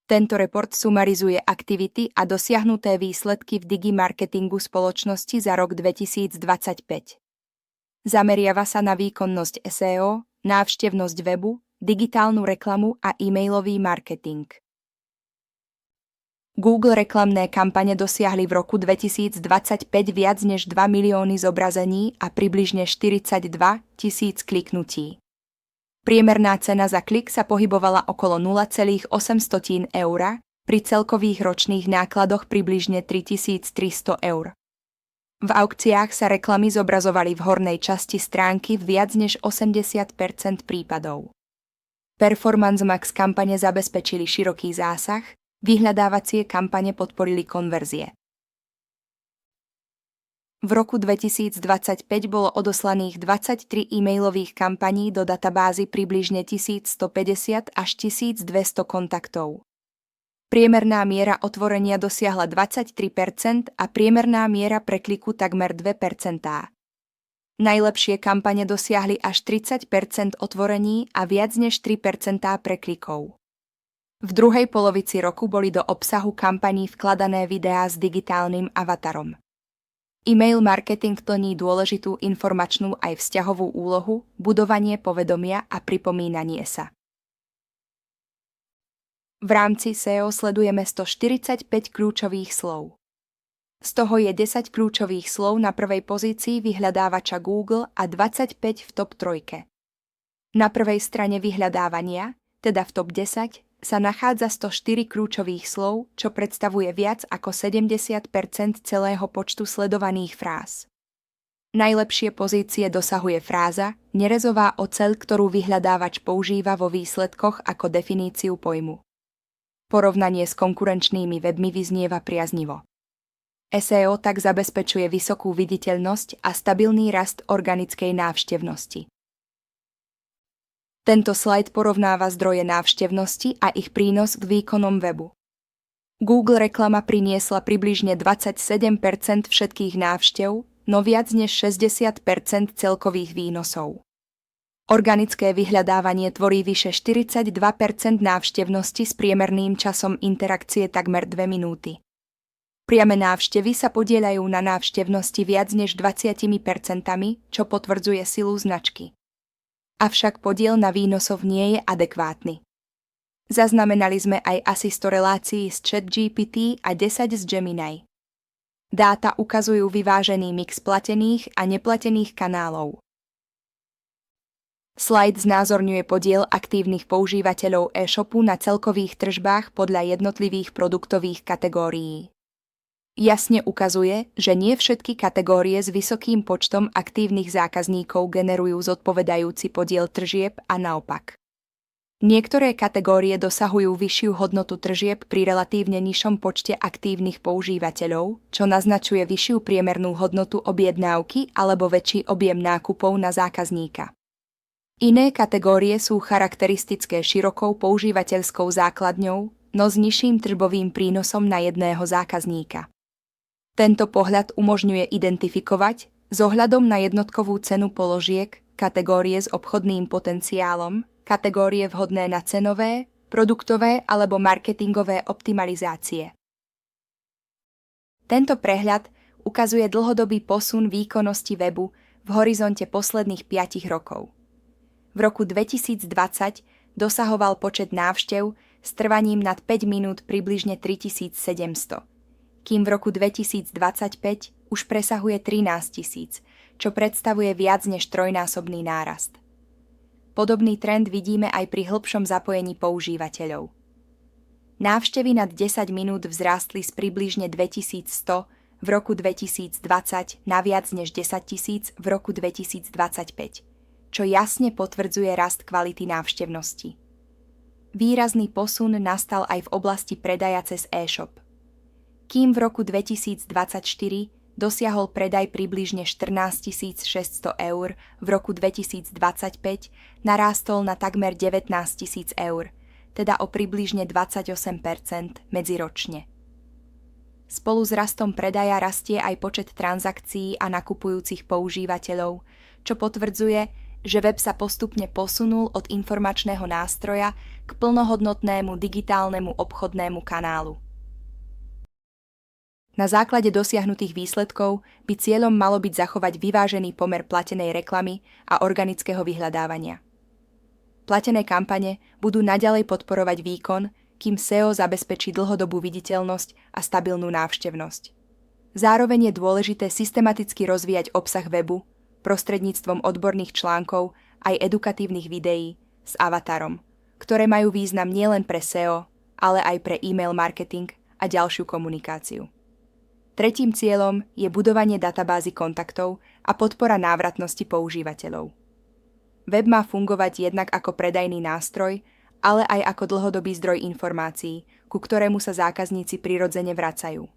Tento report sumarizuje aktivity a dosiahnuté výsledky v digimarketingu spoločnosti za rok 2025. Zameriava sa na výkonnosť SEO, návštevnosť webu, digitálnu reklamu a e-mailový marketing. Google reklamné kampane dosiahli v roku 2025 viac než 2 milióny zobrazení a približne 42 000 kliknutí. Priemerná cena za klik sa pohybovala okolo 0,8 eur, pri celkových ročných nákladoch približne 3300 eur. V aukciách sa reklamy zobrazovali v hornej časti stránky v viac než 80% prípadov. Performance Max kampane zabezpečili široký zásah, vyhľadávacie kampane podporili konverzie. V roku 2025 bolo odoslaných 23 e-mailových kampaní do databázy približne 1150 až 1200 kontaktov. Priemerná miera otvorenia dosiahla 23% a priemerná miera prekliku takmer 2%. Najlepšie kampane dosiahli až 30% otvorení a viac než 3% preklikov. V druhej polovici roku boli do obsahu kampaní vkladané videá s digitálnym avatarom. E-mail marketing plní dôležitú informačnú aj vzťahovú úlohu, budovanie povedomia a pripomínanie sa. V rámci SEO sledujeme 145 kľúčových slov. Z toho je 10 kľúčových slov na prvej pozícii vyhľadávača Google a 25 v top 3. Na prvej strane vyhľadávania, teda v top 10, sa nachádza 104 kľúčových slov, čo predstavuje viac ako 70% celého počtu sledovaných fráz. Najlepšie pozície dosahuje fráza nerezová oceľ, ktorú vyhľadávač používa vo výsledkoch ako definíciu pojmu. Porovnanie s konkurenčnými webmi vyznieva priaznivo. SEO tak zabezpečuje vysokú viditeľnosť a stabilný rast organickej návštevnosti. Tento slajd porovnáva zdroje návštevnosti a ich prínos k výkonom webu. Google reklama priniesla približne 27% všetkých návštev, no viac než 60% celkových výnosov. Organické vyhľadávanie tvorí vyše 42% návštevnosti s priemerným časom interakcie takmer 2 minúty. Priame návštevy sa podieľajú na návštevnosti viac než 20%, čo potvrdzuje silu značky. Avšak podiel na výnosov nie je adekvátny. Zaznamenali sme aj asi 100 relácií z ChatGPT a 10 z Gemini. Dáta ukazujú vyvážený mix platených a neplatených kanálov. Slajd znázorňuje podiel aktívnych používateľov e-shopu na celkových tržbách podľa jednotlivých produktových kategórií. Jasne ukazuje, že nie všetky kategórie s vysokým počtom aktívnych zákazníkov generujú zodpovedajúci podiel tržieb a naopak. Niektoré kategórie dosahujú vyššiu hodnotu tržieb pri relatívne nižšom počte aktívnych používateľov, čo naznačuje vyššiu priemernú hodnotu objednávky alebo väčší objem nákupov na zákazníka. Iné kategórie sú charakteristické širokou používateľskou základňou, no s nižším tržbovým prínosom na jedného zákazníka. Tento pohľad umožňuje identifikovať, s ohľadom na jednotkovú cenu položiek, kategórie s obchodným potenciálom, kategórie vhodné na cenové, produktové alebo marketingové optimalizácie. Tento prehľad ukazuje dlhodobý posun výkonnosti webu v horizonte posledných 5 rokov. V roku 2020 dosahoval počet návštev s trvaním nad 5 minút približne 3700. Kým v roku 2025 už presahuje 13 000, čo predstavuje viac než trojnásobný nárast. Podobný trend vidíme aj pri hĺbšom zapojení používateľov. Návštevy nad 10 minút vzrástli z približne 2100 v roku 2020 na viac než 10 000 v roku 2025, čo jasne potvrdzuje rast kvality návštevnosti. Výrazný posun nastal aj v oblasti predaja cez e-shop. Kým v roku 2024 dosiahol predaj približne 14 600 eur, v roku 2025 narástol na takmer 19 000 eur, teda o približne 28% medziročne. Spolu s rastom predaja rastie aj počet transakcií a nakupujúcich používateľov, čo potvrdzuje, že web sa postupne posunul od informačného nástroja k plnohodnotnému digitálnemu obchodnému kanálu. Na základe dosiahnutých výsledkov by cieľom malo byť zachovať vyvážený pomer platenej reklamy a organického vyhľadávania. Platené kampane budú naďalej podporovať výkon, kým SEO zabezpečí dlhodobú viditeľnosť a stabilnú návštevnosť. Zároveň je dôležité systematicky rozvíjať obsah webu prostredníctvom odborných článkov aj edukatívnych videí s avatarom, ktoré majú význam nielen pre SEO, ale aj pre e-mail marketing a ďalšiu komunikáciu. Tretím cieľom je budovanie databázy kontaktov a podpora návratnosti používateľov. Web má fungovať jednak ako predajný nástroj, ale aj ako dlhodobý zdroj informácií, ku ktorému sa zákazníci prirodzene vracajú.